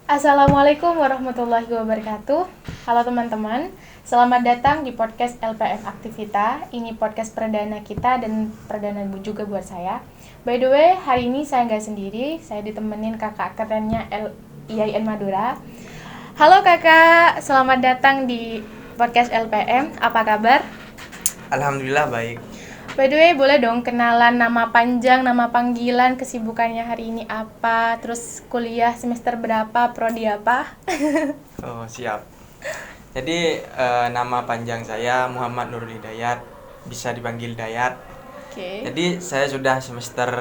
Assalamualaikum warahmatullahi wabarakatuh. Halo teman-teman, selamat datang di podcast LPM Aktivita. Ini podcast perdana kita dan perdana juga buat saya. By the way, hari ini saya nggak sendiri, saya ditemenin kakak kerennya IAIN Madura. Halo kakak, selamat datang di podcast LPM. Apa kabar? Alhamdulillah baik. By the way, boleh dong kenalan nama panjang, nama panggilan, kesibukannya hari ini apa, terus kuliah semester berapa, prodi apa? Oh, siap. Jadi nama panjang saya Muhammad Nurul Hidayat, bisa dipanggil Dayat. Oke. Jadi saya sudah semester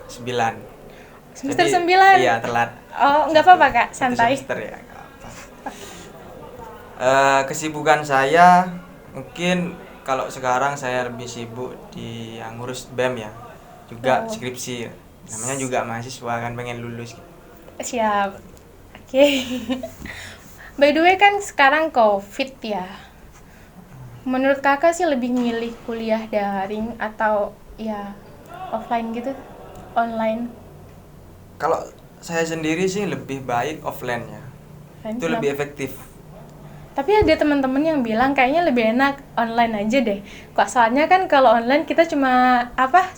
9. Semester Jadi, 9? Iya, telat. Oh, nggak apa-apa kak, Satu santai. semester ya, nggak apa. Kesibukan saya mungkin kalau sekarang saya lebih sibuk di yang ngurus BEM ya. Juga Oh. skripsi. Namanya juga mahasiswa kan pengen lulus. Siap. Oke. By the way kan sekarang COVID ya. Menurut kakak sih lebih milih kuliah daring atau ya offline gitu? Online? Kalau saya sendiri sih lebih baik offline ya. Offline Itu lebih kenapa? efektif. Tapi ada teman-teman yang bilang kayaknya lebih enak online aja deh. Kok soalnya kan kalau online kita cuma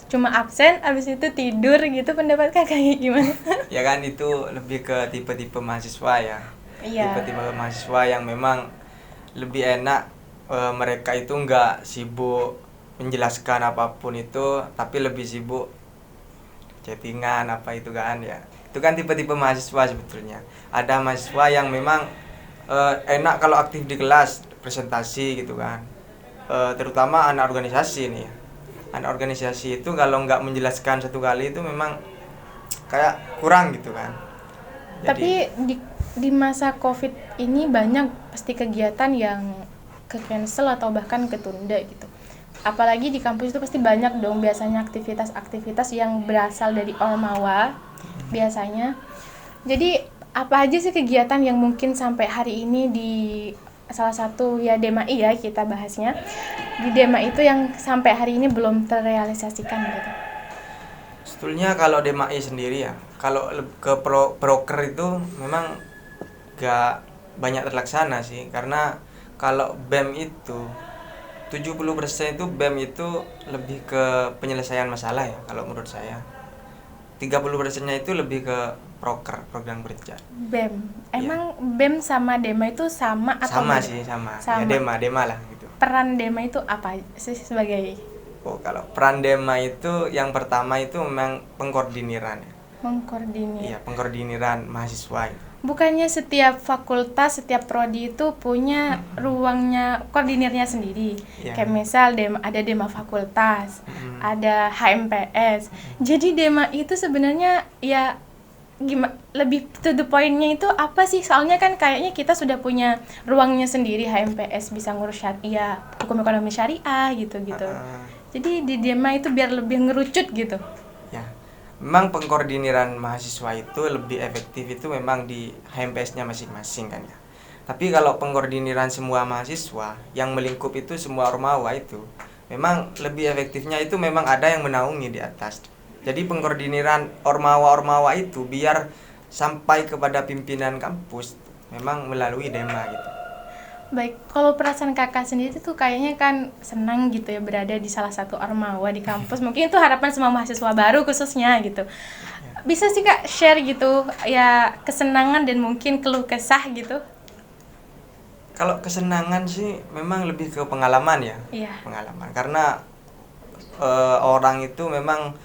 Cuma absen, abis itu tidur gitu. Pendapat kakak gimana? Ya kan itu lebih ke tipe-tipe mahasiswa ya. Iya. Tipe-tipe mahasiswa yang memang lebih enak, mereka itu nggak sibuk menjelaskan apapun itu, tapi lebih sibuk chattingan apa itu kan ya. Itu kan tipe-tipe mahasiswa sebetulnya. Ada mahasiswa yang memang enak kalau aktif di kelas, presentasi gitu kan. Terutama anak organisasi nih ya. Anak organisasi itu kalau nggak menjelaskan satu kali itu memang kayak kurang gitu kan. Tapi di masa COVID ini banyak pasti kegiatan yang ke-cancel atau bahkan ketunda gitu. Apalagi di kampus itu pasti banyak dong biasanya aktivitas-aktivitas yang berasal dari Ormawa biasanya. Jadi apa aja sih kegiatan yang mungkin sampai hari ini di salah satu ya DEMAI ya kita bahasnya. Di DEMAI itu yang sampai hari ini belum terrealisasikan gitu. Sebetulnya kalau DMAI sendiri ya, kalau ke proker itu memang gak banyak terlaksana sih, karena kalau BEM itu 70% itu BEM itu lebih ke penyelesaian masalah ya kalau menurut saya. 30%-nya itu lebih ke proker, program kerja. BEM. Emang BEM sama DEMA itu sama atau Sama beda? sih, sama. Sama. Ya DEMA lah gitu. Peran DEMA itu apa sih sebagai Oh, kalau peran DEMA itu yang pertama itu memang pengkoordiniran ya. mengkoordinir? Iya, pengkoordiniran mahasiswa itu. Bukannya setiap fakultas, setiap prodi itu punya ruangnya koordinirnya sendiri. Iya. Kayak misal ada DEMA fakultas, Mm. ada HMPS. Jadi DEMA itu sebenarnya ya gimana lebih to the point-nya itu apa sih? Soalnya kan kayaknya kita sudah punya ruangnya sendiri. HMPS bisa ngurus syariah, hukum ekonomi syariah gitu-gitu. Jadi di DEMA itu biar lebih ngerucut gitu. Ya, memang pengkoordiniran mahasiswa itu lebih efektif itu memang di HMPS-nya masing-masing kan ya. Tapi kalau pengkoordiniran semua mahasiswa yang melingkup itu semua ormawa itu, memang lebih efektifnya itu memang ada yang menaungi di atas. Jadi pengkoordiniran ormawa-ormawa itu biar sampai kepada pimpinan kampus memang melalui DEMA gitu. Baik, kalau perasaan kakak sendiri tuh kayaknya kan senang gitu ya berada di salah satu ormawa di kampus. Mungkin itu harapan semua mahasiswa baru khususnya gitu. Bisa sih kak share gitu ya kesenangan dan mungkin keluh kesah gitu. Kalau kesenangan sih memang lebih ke pengalaman ya. Iya. Pengalaman karena orang itu memang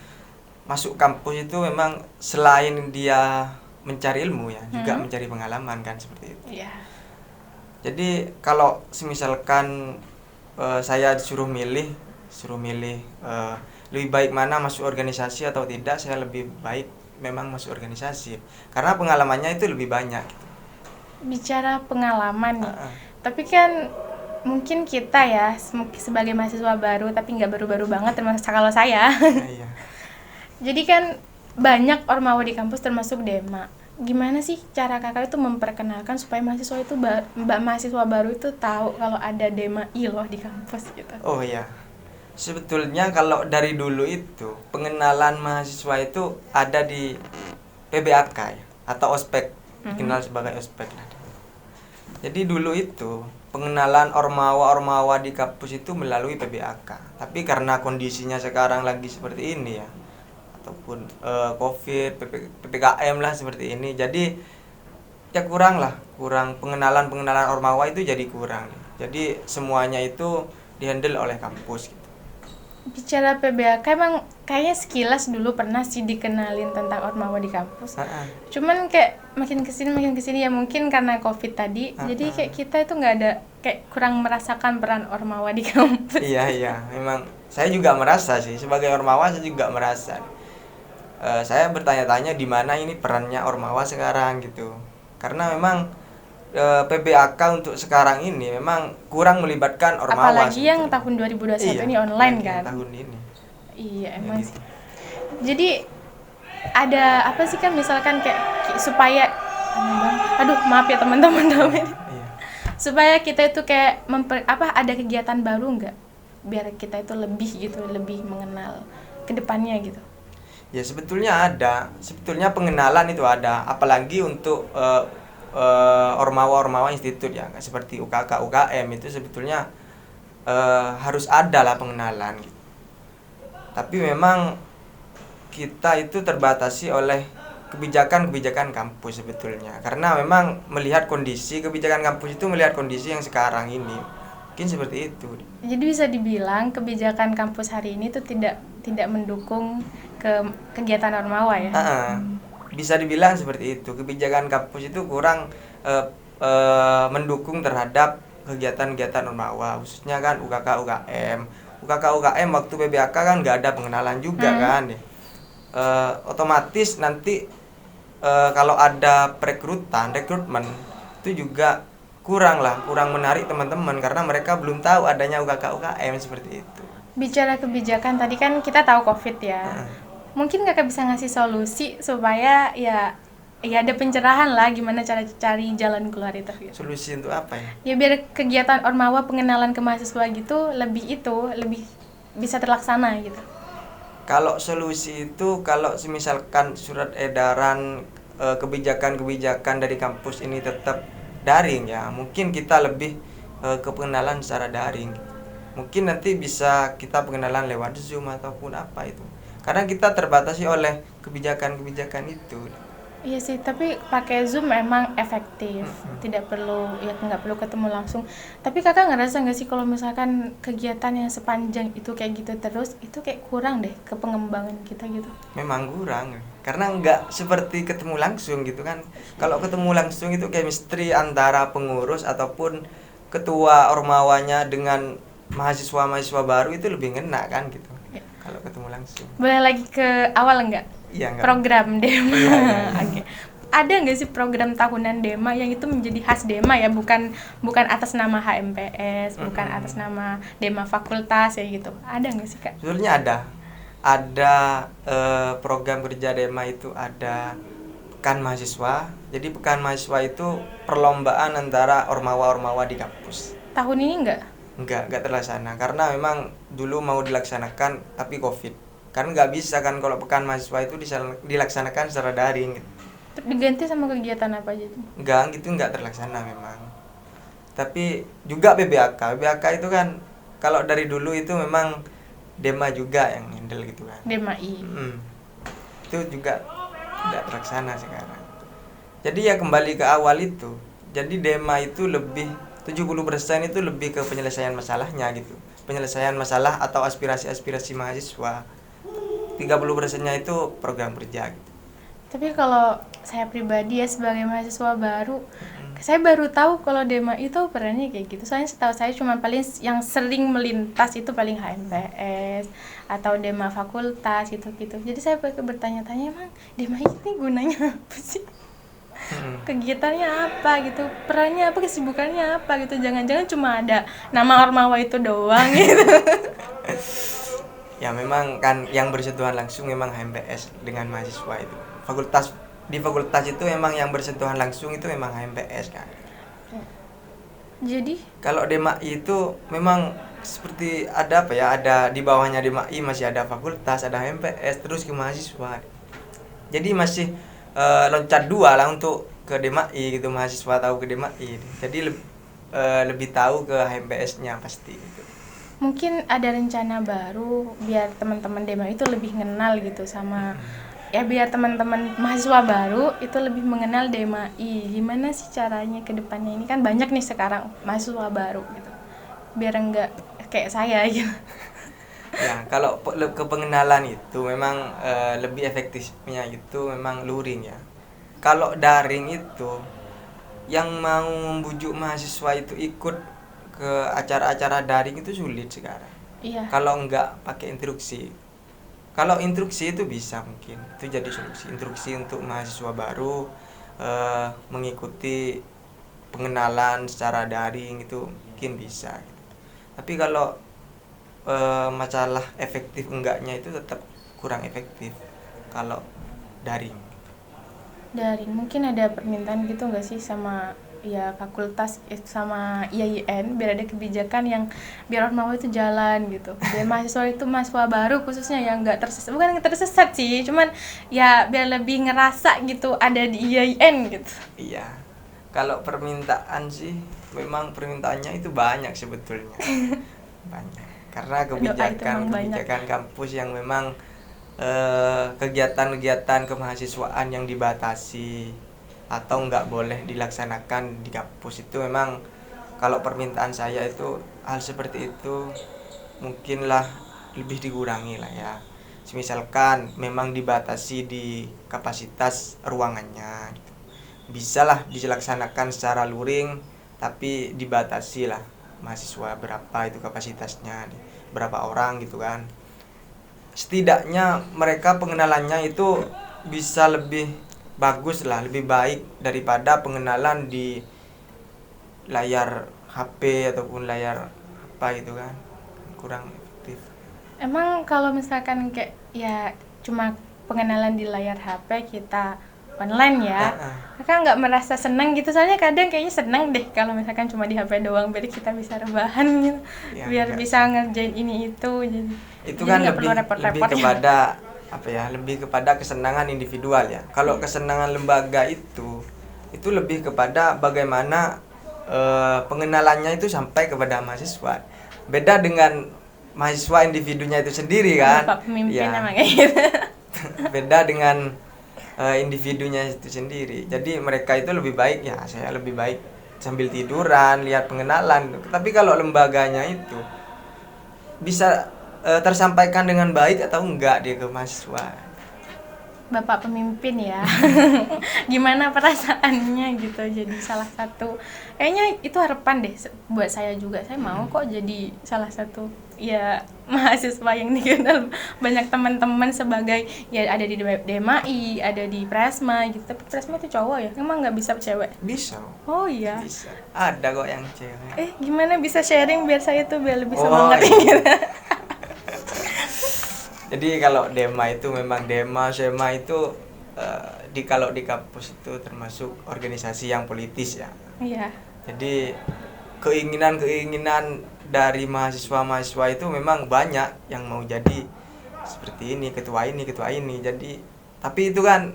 masuk kampus itu memang selain dia mencari ilmu ya, juga mencari pengalaman kan seperti itu. Iya. Jadi kalau misalkan saya disuruh milih lebih baik mana masuk organisasi atau tidak, saya lebih baik memang masuk organisasi karena pengalamannya itu lebih banyak. Bicara pengalaman nih. Tapi kan mungkin kita ya sebagai mahasiswa baru tapi nggak baru-baru banget termasuk kalau saya. Iya. Jadi kan banyak ormawa di kampus termasuk DEMA. Gimana sih cara kakak itu memperkenalkan supaya mahasiswa itu mahasiswa baru itu tahu kalau ada DEMA loh di kampus gitu? Oh iya. Sebetulnya kalau dari dulu itu pengenalan mahasiswa itu ada di PBAK ya, atau ospek. dikenal sebagai ospek lah. Jadi dulu itu pengenalan ormawa di kampus itu melalui PBAK. Tapi karena kondisinya sekarang lagi seperti ini ya, ataupun COVID, PPKM lah seperti ini. Jadi ya kurang pengenalan ormawa itu jadi kurang. Jadi semuanya itu dihandle oleh kampus gitu. Bicara PBAK emang kayaknya sekilas dulu pernah sih dikenalin tentang ormawa di kampus. Cuman kayak makin kesini ya mungkin karena COVID tadi. Jadi kayak kita itu nggak ada, kayak kurang merasakan peran ormawa di kampus. Iya, memang saya juga merasa sih sebagai ormawa, saya juga merasa. Saya bertanya-tanya di mana ini perannya ormawa sekarang gitu. Karena memang PBAK untuk sekarang ini memang kurang melibatkan ormawa. Apalagi yang tahun 2021 ini online kan. Tahun ini. Iya emang sih. Jadi ada apa sih kan, misalkan kayak supaya maaf ya teman-teman Iya. supaya kita itu kayak ada kegiatan baru nggak biar kita itu lebih mengenal ke depannya gitu. Ya sebetulnya pengenalan itu ada, apalagi untuk ormawa institut ya, seperti UKK UKM itu sebetulnya harus ada lah pengenalan gitu. Tapi memang kita itu terbatasi oleh kebijakan kampus sebetulnya, karena memang melihat kondisi kebijakan kampus itu melihat kondisi yang sekarang ini mungkin seperti itu. Jadi bisa dibilang kebijakan kampus hari ini tuh tidak mendukung kegiatan ormawa ya. Bisa dibilang seperti itu. Kebijakan kampus itu kurang mendukung terhadap kegiatan-kegiatan ormawa, khususnya kan UKK UKM waktu PBAK kan nggak ada pengenalan juga kan. Otomatis nanti kalau ada rekrutmen itu juga kurang menarik teman-teman, karena mereka belum tahu adanya UKK UKM seperti itu. Bicara kebijakan tadi kan kita tahu COVID ya. Mungkin kakak bisa ngasih solusi supaya ya ada pencerahan lah gimana cara cari jalan keluar itu gitu. Solusi untuk apa ya? Ya biar kegiatan ormawa pengenalan ke mahasiswa gitu lebih bisa terlaksana gitu. Kalau solusi itu, kalau misalkan surat edaran kebijakan dari kampus ini tetap daring ya, mungkin kita lebih ke pengenalan secara daring. Mungkin nanti bisa kita pengenalan lewat Zoom ataupun apa itu. Karena kita terbatasi oleh kebijakan itu. Iya sih, tapi pakai Zoom memang efektif. Nggak perlu ketemu langsung. Tapi kakak ngerasa nggak sih kalau misalkan kegiatan yang sepanjang itu kayak gitu terus, itu kayak kurang deh ke pengembangan kita gitu? Memang kurang, karena nggak seperti ketemu langsung gitu kan. Kalau ketemu langsung itu chemistry antara pengurus ataupun ketua ormawanya dengan mahasiswa baru itu lebih ngena kan gitu. Kalau ketemu langsung. Boleh lagi ke awal enggak? Iya, enggak. Program Dema. Iya. Oke. Ada nggak sih program tahunan Dema yang itu menjadi khas Dema ya, bukan atas nama HMPS, bukan atas nama Dema fakultas ya gitu. Ada nggak sih Kak? Sebetulnya ada program kerja Dema itu, ada pekan mahasiswa. Jadi pekan mahasiswa itu perlombaan antara ormawa di kampus. Tahun ini enggak? Enggak terlaksana karena memang dulu mau dilaksanakan tapi COVID. Kan nggak bisa kan kalau pekan mahasiswa itu dilaksanakan secara daring gitu. Diganti sama kegiatan apa aja tuh? Enggak terlaksana memang. Tapi juga PBAK itu kan kalau dari dulu itu memang Dema juga yang handle gitu kan. Dema-I. Itu juga tidak terlaksana sekarang. Jadi ya kembali ke awal itu. Jadi Dema itu 70% itu lebih ke penyelesaian masalahnya gitu. Penyelesaian masalah atau aspirasi mahasiswa. 30%-nya itu program kerja gitu. Tapi kalau saya pribadi ya sebagai mahasiswa baru, saya baru tahu kalau Dema itu perannya kayak gitu. Soalnya setahu saya cuma paling yang sering melintas itu paling HMPS atau Dema fakultas gitu-gitu. Jadi saya bertanya-tanya, emang Dema ini gunanya apa sih? Kegiatannya apa gitu, perannya apa, kesibukannya apa gitu, jangan-jangan cuma ada nama ormawa itu doang gitu. Ya memang kan yang bersentuhan langsung memang HMPS dengan mahasiswa itu. Di fakultas itu memang yang bersentuhan langsung itu memang HMPS kan. Jadi kalau Dema-I itu memang seperti ada di bawahnya Dema-I masih ada fakultas, ada HMPS, terus ke mahasiswa. Jadi masih loncat dua lah untuk ke DMAI gitu, mahasiswa tahu ke DMAI. Jadi lebih tahu ke HMPS-nya pasti gitu. Mungkin ada rencana baru biar teman-teman demo itu lebih kenal gitu sama ya, biar teman-teman mahasiswa baru itu lebih mengenal DMAI. Gimana sih caranya ke depannya? Ini kan banyak nih sekarang mahasiswa baru gitu. Biar enggak kayak saya gitu. Ya, kalau kepengenalan itu memang lebih efektifnya itu memang luring ya. Kalau daring itu yang mau membujuk mahasiswa itu ikut ke acara-acara daring itu sulit sekarang. Iya. Kalau enggak pakai instruksi. Kalau instruksi itu bisa mungkin. Itu jadi solusi. Instruksi untuk mahasiswa baru mengikuti pengenalan secara daring itu mungkin bisa gitu. Tapi kalau masalah efektif enggaknya itu tetap kurang efektif kalau daring. Mungkin ada permintaan gitu nggak sih sama ya fakultas sama IAIN biar ada kebijakan yang biar ormawa itu jalan gitu, biar mahasiswa itu mahasiswa baru khususnya yang nggak tersesat, bukan tersesat sih, cuman ya biar lebih ngerasa gitu ada di IAIN gitu. Iya. Kalau permintaan sih memang permintaannya itu banyak sebetulnya. Banyak. Karena kebijakan kampus yang memang kegiatan-kegiatan kemahasiswaan yang dibatasi atau nggak boleh dilaksanakan di kampus itu memang kalau permintaan saya itu hal seperti itu mungkinlah lebih dikurangi lah ya. Misalkan memang dibatasi di kapasitas ruangannya gitu. Bisa lah dilaksanakan secara luring tapi dibatasi lah mahasiswa berapa itu kapasitasnya, berapa orang gitu kan. Setidaknya mereka pengenalannya itu bisa lebih bagus lah, lebih baik daripada pengenalan di layar HP ataupun layar apa gitu kan, kurang efektif. Emang kalau misalkan kayak ya cuma pengenalan di layar HP kita online ya, kakak nggak merasa senang gitu, soalnya kadang kayaknya senang deh kalau misalkan cuma di HP doang biar kita bisa rebahan gitu ya, biar bisa ngerjain ini itu, jadi itu kan lebih kepada apa ya, lebih kepada kesenangan individual ya. Kalau kesenangan lembaga itu lebih kepada bagaimana pengenalannya itu sampai kepada mahasiswa. Beda dengan mahasiswa individunya itu sendiri kan. Bapak pemimpin emang kayak gitu. Beda dengan individunya itu sendiri. Jadi mereka itu lebih baik ya, saya lebih baik sambil tiduran lihat pengenalan. Tapi kalau lembaganya itu bisa tersampaikan dengan baik atau enggak dia ke mahasiswa. Bapak pemimpin ya. Gimana perasaannya gitu jadi salah satu, kayaknya itu harapan deh buat saya juga, saya mau kok jadi salah satu ya mahasiswa yang dikenal banyak teman-teman sebagai ya ada di DMAI, ada di Presma gitu. Tapi Presma itu cowok ya, emang nggak bisa cewek? Bisa. Oh iya, bisa, ada kok yang cewek. Gimana bisa sharing biar saya tuh biar lebih semangat gitu. Jadi kalau DEMA itu memang SEMA itu kalau di kampus itu termasuk organisasi yang politis ya. Iya. Jadi keinginan dari mahasiswa itu memang banyak yang mau jadi seperti ini, ketua ini. Jadi tapi itu kan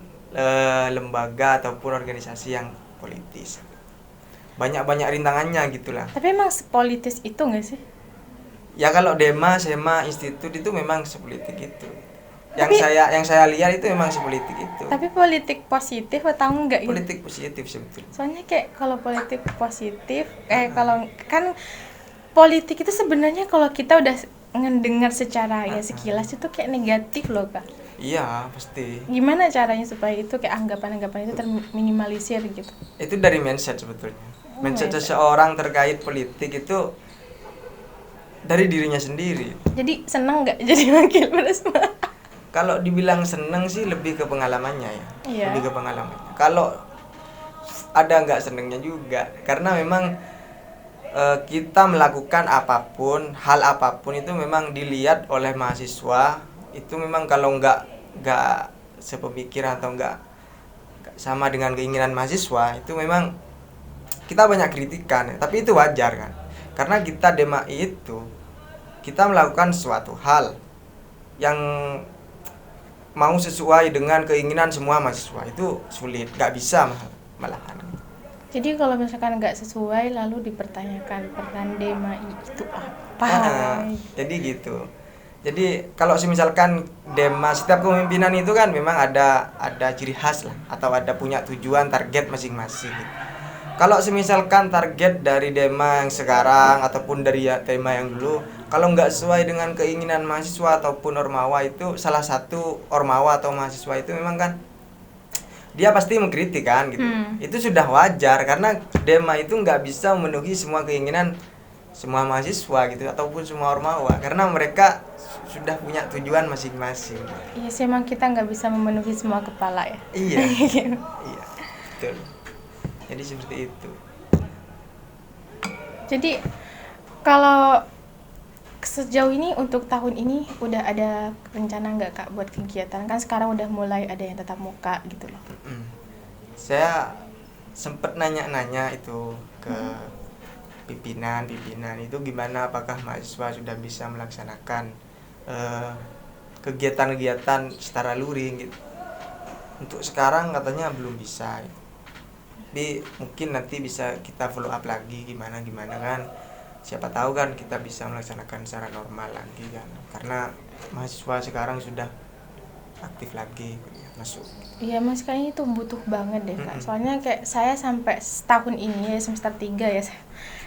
lembaga ataupun organisasi yang politis. Banyak rintangannya gitulah. Tapi emang sepolitis itu nggak sih? Ya kalau DEMA, SEMA, institut itu memang sepolitik itu. Yang saya lihat itu memang sepolitik itu. Tapi politik positif atau enggak gitu? Politik positif sebetulnya. Soalnya kayak kalau politik positif, kalau kan politik itu sebenarnya kalau kita udah ngedengar secara ya sekilas itu kayak negatif loh Kak. Iya pasti. Gimana caranya supaya itu kayak anggapan-anggapan itu terminimalisir gitu? Itu dari mindset sebetulnya. Mindset seseorang terkait politik itu dari dirinya sendiri. Jadi seneng nggak jadi wakil Presma? Kalau dibilang seneng sih lebih ke pengalamannya ya. Iya. Lebih ke pengalamannya. Kalau ada nggak senengnya juga, karena memang kita melakukan hal apapun itu memang dilihat oleh mahasiswa. Itu memang kalau nggak sepemikiran atau nggak sama dengan keinginan mahasiswa, itu memang kita banyak kritikan. Tapi itu wajar kan. Karena kita DMAI itu kita melakukan suatu hal yang mau sesuai dengan keinginan semua mahasiswa itu sulit, nggak bisa malahan. Jadi kalau misalkan nggak sesuai lalu dipertanyakan peran Dema itu apa? Jadi gitu. Jadi kalau misalkan Dema, setiap kepemimpinan itu kan memang ada ciri khas lah, atau ada punya tujuan target masing-masing gitu. Kalau misalkan target dari Dema yang sekarang ataupun dari Dema yang dulu, kalau nggak sesuai dengan keinginan mahasiswa ataupun ormawa, itu salah satu ormawa atau mahasiswa itu memang kan dia pasti mengkritik kan gitu. Itu sudah wajar karena Dema itu nggak bisa memenuhi semua keinginan semua mahasiswa gitu ataupun semua ormawa, karena mereka sudah punya tujuan masing-masing. Iya sih, emang kita nggak bisa memenuhi semua kepala ya. Iya. Iya, betul. Jadi seperti itu. Jadi kalau sejauh ini untuk tahun ini udah ada rencana nggak Kak buat kegiatan? Kan sekarang udah mulai ada yang tatap muka gitu loh. Saya sempet nanya-nanya itu ke pimpinan itu gimana, apakah mahasiswa sudah bisa melaksanakan kegiatan-kegiatan secara luring gitu. Untuk sekarang katanya belum bisa. Tapi mungkin nanti bisa kita follow up lagi gimana kan. Siapa tahu kan kita bisa melaksanakan secara normal lagi kan. Karena mahasiswa sekarang sudah aktif lagi masuk. Iya mas, kayaknya itu butuh banget deh Kak. Soalnya kayak saya sampai setahun ini ya, semester 3 ya.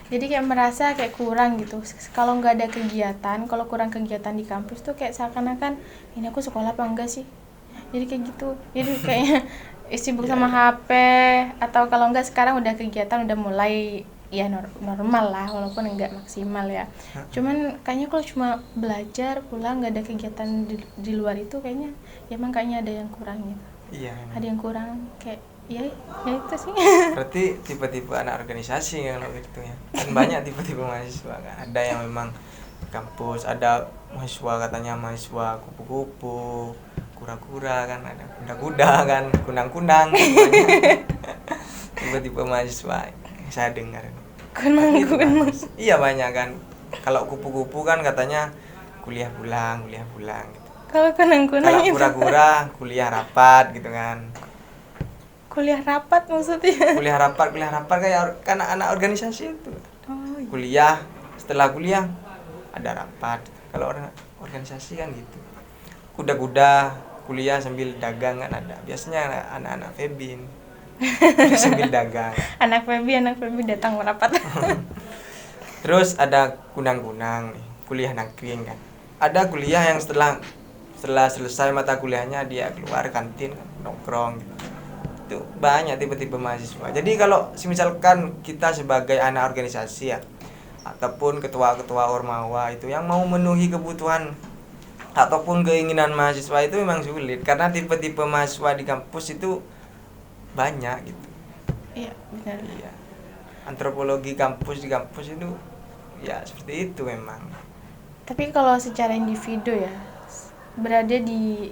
Jadi kayak merasa kayak kurang gitu. Kalau nggak ada kegiatan, kalau kurang kegiatan di kampus tuh kayak seakan-akan ini aku sekolah apa enggak sih? Jadi kayak gitu. Jadi kayaknya sibuk sama HP, atau kalau enggak sekarang udah kegiatan udah mulai ya normal lah, walaupun enggak maksimal ya. Cuman kayaknya kalau cuma belajar pulang nggak ada kegiatan di luar itu kayaknya ya emang kayaknya ada yang kurang gitu. Iya, emang. Ada yang kurang kayak ya itu sih. Berarti tipe-tipe anak organisasi kalau gitu ya. Kan banyak tipe-tipe mahasiswa kan. Ada yang memang kampus, ada mahasiswa katanya mahasiswa kupu-kupu, kura-kura kan, ada kuda-kuda kan, kunang-kunang. Tipe-tipe mahasiswa saya dengar. Kunang-kunang. Iya banyak kan. Kalau kupu-kupu kan katanya kuliah pulang gitu. Kalau kunang-kunang Kalau itu kura-kura kuliah rapat gitu kan. kuliah rapat maksudnya. Kuliah rapat kayak anak-anak organisasi itu. Oh, iya. Kuliah, setelah kuliah ada rapat. Kalau orang organisasi kan gitu. Kuda-kuda kuliah sambil dagang kan ada. Biasanya anak-anak Febin sambil dagang. Anak Febi datang merapat. Terus ada kunang-kunang nih, kuliah nangkring kan. Ada kuliah yang setelah selesai mata kuliahnya dia keluar kantin nongkrong gitu. Itu banyak tipe-tipe mahasiswa. Jadi kalau misalkan kita sebagai anak organisasi ya ataupun ketua-ketua ormawa itu yang mau memenuhi kebutuhan ataupun keinginan mahasiswa itu memang sulit karena tipe-tipe mahasiswa di kampus itu banyak gitu. Iya, benar. Iya. Antropologi kampus di kampus itu ya seperti itu memang. Tapi kalau secara individu ya, berada di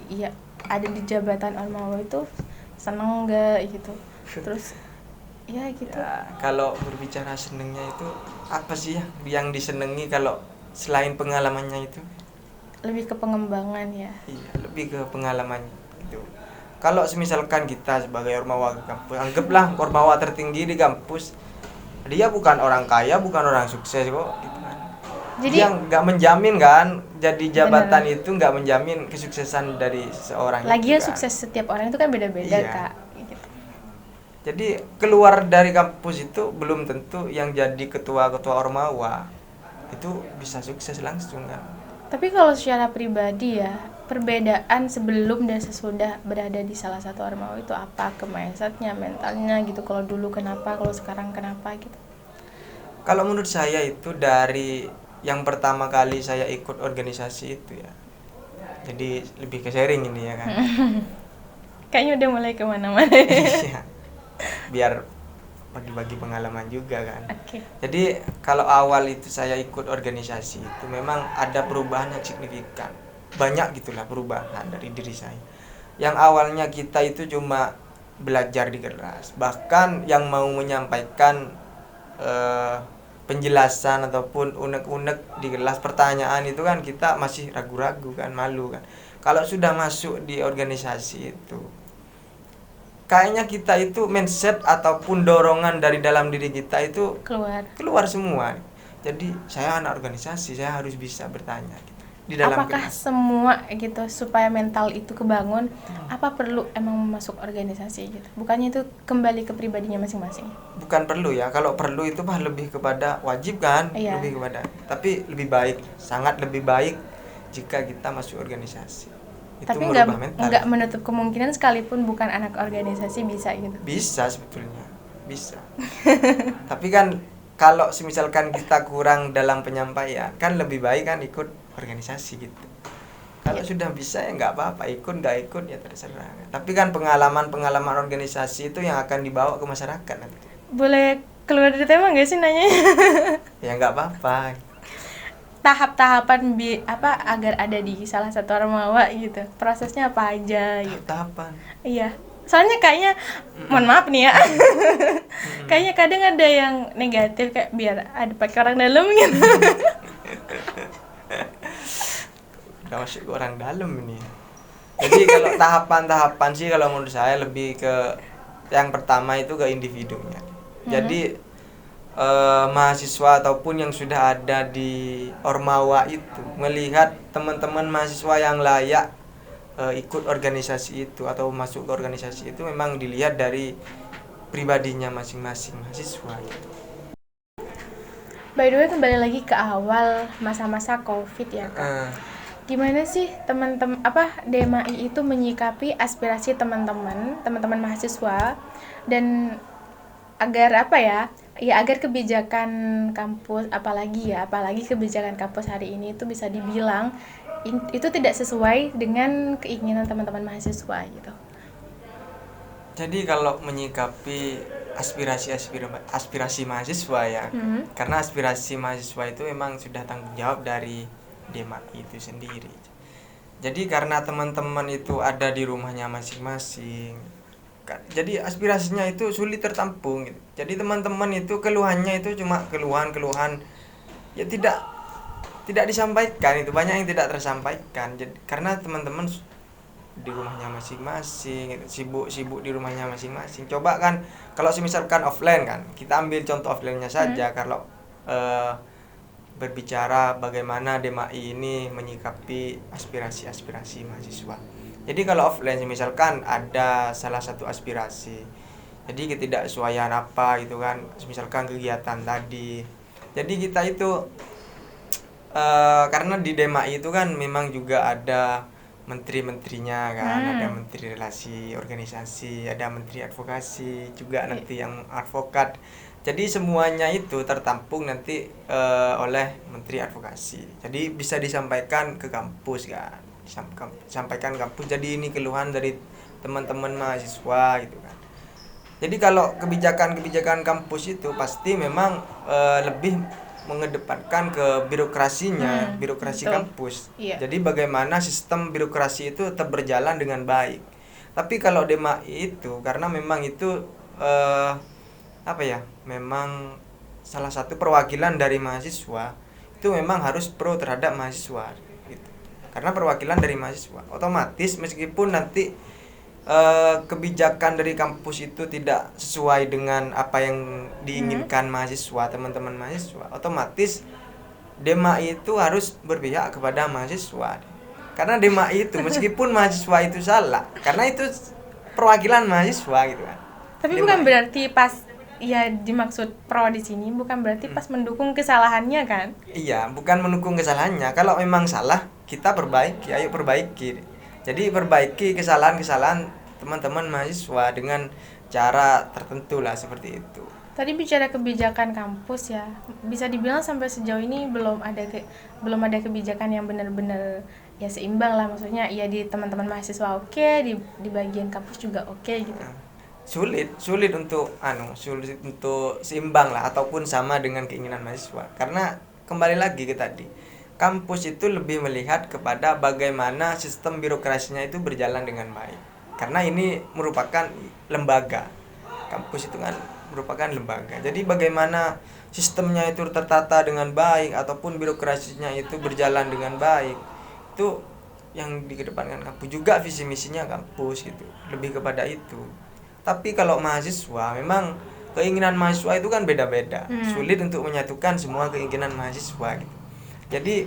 ada di jabatan ormawa itu seneng nggak gitu? Terus ya gitu. Ya, kalau berbicara senengnya itu apa sih ya yang disenengi kalau selain pengalamannya itu? Lebih ke pengembangan ya. Iya, lebih ke pengalaman gitu. Kalau misalkan kita sebagai ormawa kampus, anggaplah ormawa tertinggi di kampus, dia bukan orang kaya, bukan orang sukses kok gitu kan. Jadi dia nggak menjamin kan, jadi jabatan bener. itu nggak menjamin kesuksesan dari seorang Lagi ya itu, kan. sukses setiap orang itu kan beda-beda Iya. Kak. Gitu. Jadi keluar dari kampus itu belum tentu yang jadi ketua-ketua ormawa itu bisa sukses langsung kan. Tapi kalau secara pribadi ya, perbedaan sebelum dan sesudah berada di salah satu ormawa itu apa? Ke mindsetnya, mentalnya gitu. Kalau dulu kenapa, kalau sekarang kenapa gitu. Kalau menurut saya itu dari yang pertama kali saya ikut organisasi itu ya. Jadi lebih ke sharing ini ya kan. Kayaknya udah mulai kemana-mana. Iya. Biar bagi-bagi pengalaman juga kan. Oke. Jadi kalau awal itu saya ikut organisasi itu memang ada perubahan yang signifikan. Banyak gitulah perubahan dari diri saya. Yang awalnya kita itu cuma belajar di kelas. Bahkan yang mau menyampaikan penjelasan ataupun unek-unek di kelas pertanyaan itu kan kita masih ragu-ragu kan, malu kan. Kalau sudah masuk di organisasi itu kayaknya kita itu mindset ataupun dorongan dari dalam diri kita itu keluar. semua. Jadi saya anak organisasi, saya harus bisa bertanya gitu. Di dalam Apakah semua gitu supaya mental itu kebangun, apa perlu emang masuk organisasi gitu? Bukannya itu kembali ke pribadinya masing-masing? Bukan perlu ya, kalau perlu itu mah lebih kepada wajib kan, Iya. lebih kepada. Tapi lebih baik, sangat lebih baik jika kita masuk organisasi. Itu Tapi merubah mental. nggak menutup kemungkinan sekalipun bukan anak organisasi bisa gitu. Bisa sebetulnya, bisa. Tapi kan kalau misalkan kita kurang dalam penyampaian, kan lebih baik kan ikut organisasi gitu. Kalau sudah bisa ya nggak apa-apa, ikut nggak ikut ya terserah. Tapi kan pengalaman organisasi itu yang akan dibawa ke masyarakat nanti. Boleh keluar dari tema nggak sih nanya? Ya nggak apa-apa. Tahap-tahapan agar ada di salah satu Ormawa gitu. Prosesnya apa aja gitu. Tahapan. Iya. Soalnya kayaknya, mohon maaf nih ya, kayaknya kadang ada yang negatif kayak biar ada pakai orang dalam gitu. Udah masuk ke orang dalam ini. Jadi kalau tahapan-tahapan sih kalau menurut saya lebih ke yang pertama itu ke individunya. Jadi mahasiswa ataupun yang sudah ada di Ormawa itu melihat teman-teman mahasiswa yang layak ikut organisasi itu atau masuk ke organisasi itu memang dilihat dari pribadinya masing-masing mahasiswa gitu. By the way, kembali lagi ke awal masa-masa COVID ya Kak. Gimana sih teman-teman DMAI itu menyikapi aspirasi teman-teman mahasiswa dan agar agar kebijakan kampus apalagi kebijakan kampus hari ini itu bisa dibilang itu tidak sesuai dengan keinginan teman-teman mahasiswa gitu. Jadi kalau menyikapi aspirasi mahasiswa ya, karena aspirasi mahasiswa itu memang sudah tanggung jawab dari DMAI itu sendiri. Jadi karena teman-teman itu ada di rumahnya masing-masing, jadi aspirasinya itu sulit tertampung gitu. Jadi teman-teman itu keluhannya itu cuma keluhan ya tidak disampaikan, itu banyak yang tidak tersampaikan. Jadi karena teman-teman di rumahnya masing-masing, sibuk di rumahnya masing-masing. Coba kan kalau misalkan offline kan, kita ambil contoh offline-nya saja. Kalau berbicara bagaimana DMAI ini menyikapi aspirasi mahasiswa. Jadi kalau offline misalkan ada salah satu aspirasi, jadi ketidaksesuaian apa gitu kan, misalkan kegiatan tadi. Jadi kita itu karena di DMAI itu kan memang juga ada menteri-menterinya kan, ada menteri relasi organisasi, ada menteri advokasi juga nanti yang advokat. Jadi semuanya itu tertampung nanti oleh menteri advokasi. Jadi bisa disampaikan ke kampus kan, sampaikan kampus. Jadi ini keluhan dari teman-teman mahasiswa gitu kan. Jadi kalau kebijakan kampus itu pasti memang lebih mengedepankan ke birokrasinya, birokrasi betul. kampus. Iya. Jadi bagaimana sistem birokrasi itu tetap berjalan dengan baik. Tapi kalau DMAI itu karena memang itu memang salah satu perwakilan dari mahasiswa, itu memang harus pro terhadap mahasiswa gitu. Karena perwakilan dari mahasiswa, otomatis meskipun nanti kebijakan dari kampus itu tidak sesuai dengan apa yang diinginkan mahasiswa, teman-teman mahasiswa, otomatis DMAI itu harus berpihak kepada mahasiswa. Karena DMAI itu meskipun mahasiswa itu salah, karena itu perwakilan mahasiswa gitu kan. Tapi DMAI bukan berarti pas ya dimaksud pro di sini bukan berarti pas mendukung kesalahannya kan? Iya, bukan mendukung kesalahannya. Kalau memang salah, kita perbaiki, ayo perbaiki. Jadi perbaiki kesalahan-kesalahan teman-teman mahasiswa dengan cara tertentu lah seperti itu. Tadi bicara kebijakan kampus ya, bisa dibilang sampai sejauh ini belum ada kebijakan yang benar-benar ya seimbang lah, maksudnya ya di teman-teman mahasiswa oke, di bagian kampus juga oke gitu. Sulit untuk seimbang lah ataupun sama dengan keinginan mahasiswa. Karena kembali lagi ke tadi, kampus itu lebih melihat kepada bagaimana sistem birokrasinya itu berjalan dengan baik. Karena ini merupakan lembaga. Kampus itu kan merupakan lembaga. Jadi bagaimana sistemnya itu tertata dengan baik ataupun birokrasinya itu berjalan dengan baik. Itu yang dikedepankan kampus, juga visi misinya kampus gitu. Lebih kepada itu. Tapi kalau mahasiswa memang keinginan mahasiswa itu kan beda-beda. Sulit untuk menyatukan semua keinginan mahasiswa gitu. Jadi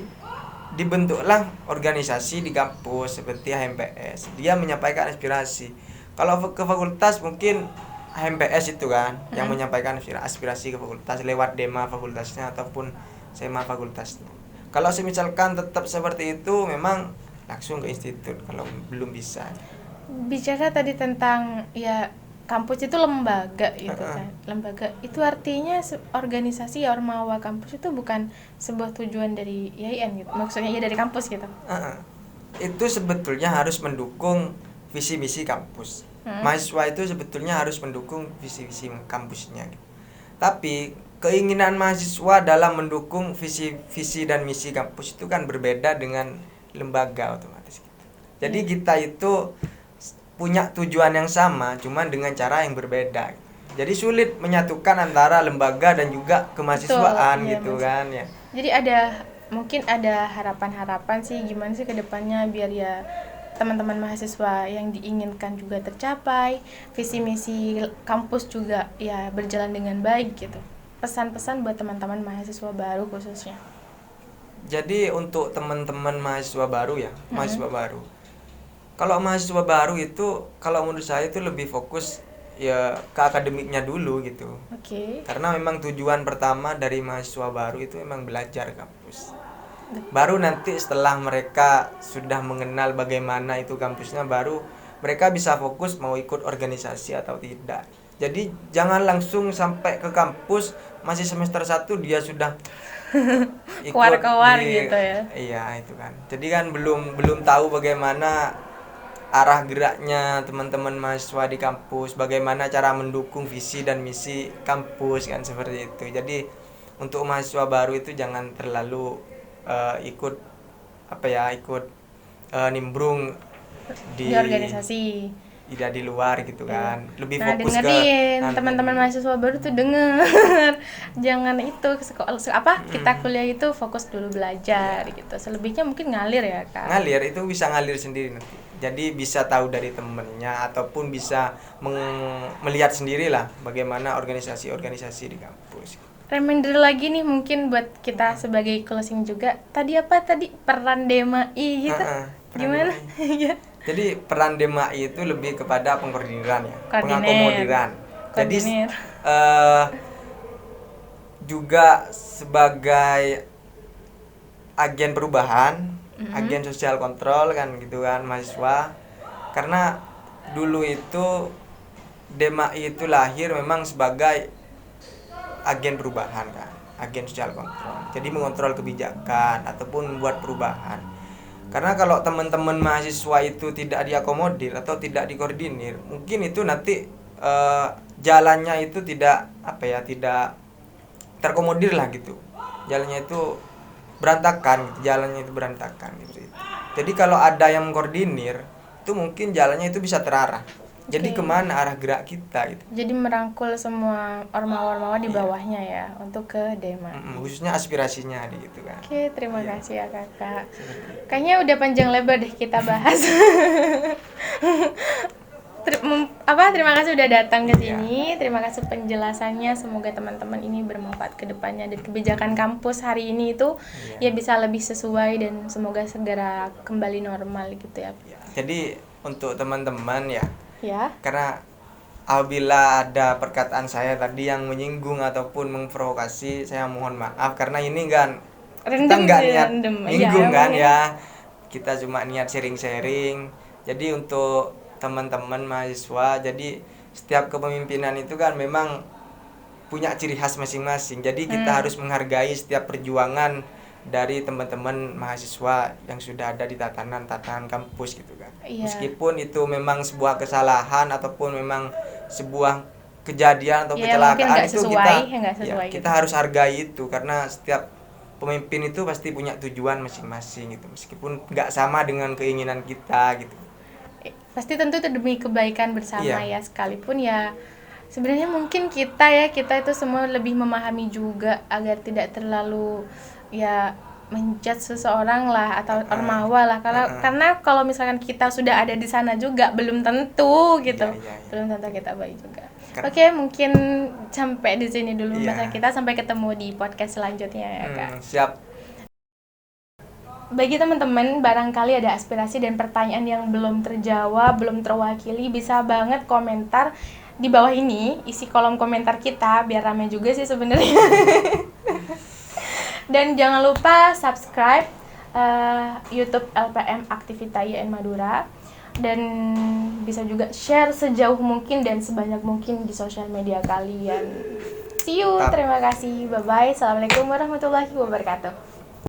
dibentuklah organisasi di kampus seperti HMPS. Dia menyampaikan aspirasi. Kalau ke fakultas mungkin HMPS itu kan yang menyampaikan aspirasi ke fakultas lewat dema fakultasnya ataupun sema fakultasnya. Kalau semisalkan tetap seperti itu memang langsung ke institut kalau belum bisa. Bicara tadi tentang ya kampus itu lembaga gitu kan. Lembaga itu artinya organisasi ya ormawa kampus itu bukan sebuah tujuan dari IAIN gitu. Maksudnya ya dari kampus gitu. Itu sebetulnya harus mendukung visi misi kampus. Mahasiswa itu sebetulnya harus mendukung visi misi kampusnya. Tapi keinginan mahasiswa dalam mendukung visi dan misi kampus itu kan berbeda dengan lembaga otomatis gitu. Jadi kita itu punya tujuan yang sama, cuman dengan cara yang berbeda. Jadi sulit menyatukan antara lembaga dan juga kemahasiswaan. Betul, gitu kan ya. Jadi mungkin ada harapan-harapan sih gimana sih ke depannya biar ya teman-teman mahasiswa yang diinginkan juga tercapai, visi misi kampus juga ya berjalan dengan baik gitu. Pesan-pesan buat teman-teman mahasiswa baru khususnya. Jadi untuk teman-teman mahasiswa baru ya, mahasiswa baru. Kalau mahasiswa baru itu kalau menurut saya itu lebih fokus ya ke akademiknya dulu gitu. Karena memang tujuan pertama dari mahasiswa baru itu memang belajar kampus. Baru nanti setelah mereka sudah mengenal bagaimana itu kampusnya, baru mereka bisa fokus mau ikut organisasi atau tidak. Jadi jangan langsung sampai ke kampus masih semester 1 dia sudah ikut keluar gitu ya. Iya itu kan. Jadi kan belum tahu bagaimana arah geraknya teman-teman mahasiswa di kampus, bagaimana cara mendukung visi dan misi kampus kan seperti itu. Jadi untuk mahasiswa baru itu jangan terlalu ikut nimbrung di organisasi. Tidak di luar gitu kan. Lebih Nah, fokus dengerin teman-teman mahasiswa baru tuh denger. Jangan itu kita kuliah itu fokus dulu belajar gitu. Selebihnya mungkin ngalir ya, Kak. Ngalir itu bisa ngalir sendiri nanti. Jadi bisa tahu dari temennya ataupun bisa melihat sendirilah bagaimana organisasi-organisasi di kampus. Reminder lagi nih mungkin buat kita sebagai closing juga. Tadi peran DMAI gitu. Gimana? Ya. Jadi peran DMAI itu lebih kepada pengkoordiniran ya, pengakomodiran. Jadi juga sebagai agen perubahan, agen sosial kontrol kan gitu kan mahasiswa. Karena dulu itu DMAI itu lahir memang sebagai agen perubahan kan, agen sosial kontrol. Jadi mengontrol kebijakan ataupun membuat perubahan. Karena kalau teman-teman mahasiswa itu tidak diakomodir atau tidak dikoordinir, mungkin itu nanti jalannya itu tidak terkomodir lah gitu. Jalannya itu berantakan gitu. Jadi kalau ada yang mengkoordinir, itu mungkin jalannya itu bisa terarah. Jadi kemana arah gerak kita gitu. Jadi merangkul semua ormawa-ormawa di bawahnya ya untuk ke DEMA. Khususnya aspirasinya gitu kan. Terima kasih ya Kakak. Kayaknya udah panjang lebar deh kita bahas. Terima kasih udah datang ke sini. Terima kasih penjelasannya. Semoga teman-teman ini bermanfaat ke depannya dan kebijakan kampus hari ini itu ya bisa lebih sesuai dan semoga segera kembali normal gitu ya. Jadi untuk teman-teman ya. Karena apabila ada perkataan saya tadi yang menyinggung ataupun memprovokasi, saya mohon maaf karena ini kan kita nggak niat menyinggung ya. Kita cuma niat sharing-sharing. Jadi untuk teman-teman mahasiswa, jadi setiap kepemimpinan itu kan memang punya ciri khas masing-masing. Jadi kita harus menghargai setiap perjuangan dari teman-teman mahasiswa yang sudah ada di tatanan kampus gitu kan. Meskipun itu memang sebuah kesalahan ataupun memang sebuah kejadian atau kecelakaan itu kita harus hargai itu karena setiap pemimpin itu pasti punya tujuan masing-masing gitu. Meskipun nggak sama dengan keinginan kita gitu. Pasti tentu itu demi kebaikan bersama ya, sekalipun ya sebenarnya mungkin kita itu semua lebih memahami juga agar tidak terlalu ya menjudge seseorang lah atau ormawa lah, karena kalau misalkan kita sudah ada di sana juga belum tentu gitu. Belum tentu kita baik juga. Oke, mungkin sampai di sini dulu bahasa kita, sampai ketemu di podcast selanjutnya ya Kak. Siap. Bagi teman-teman barangkali ada aspirasi dan pertanyaan yang belum terjawab, belum terwakili, bisa banget komentar di bawah ini, isi kolom komentar kita biar rame juga sih sebenarnya. Dan jangan lupa subscribe YouTube LPM Aktivita YN Madura, dan bisa juga share sejauh mungkin dan sebanyak mungkin di sosial media kalian. See you, terima kasih, bye bye, assalamualaikum warahmatullahi wabarakatuh.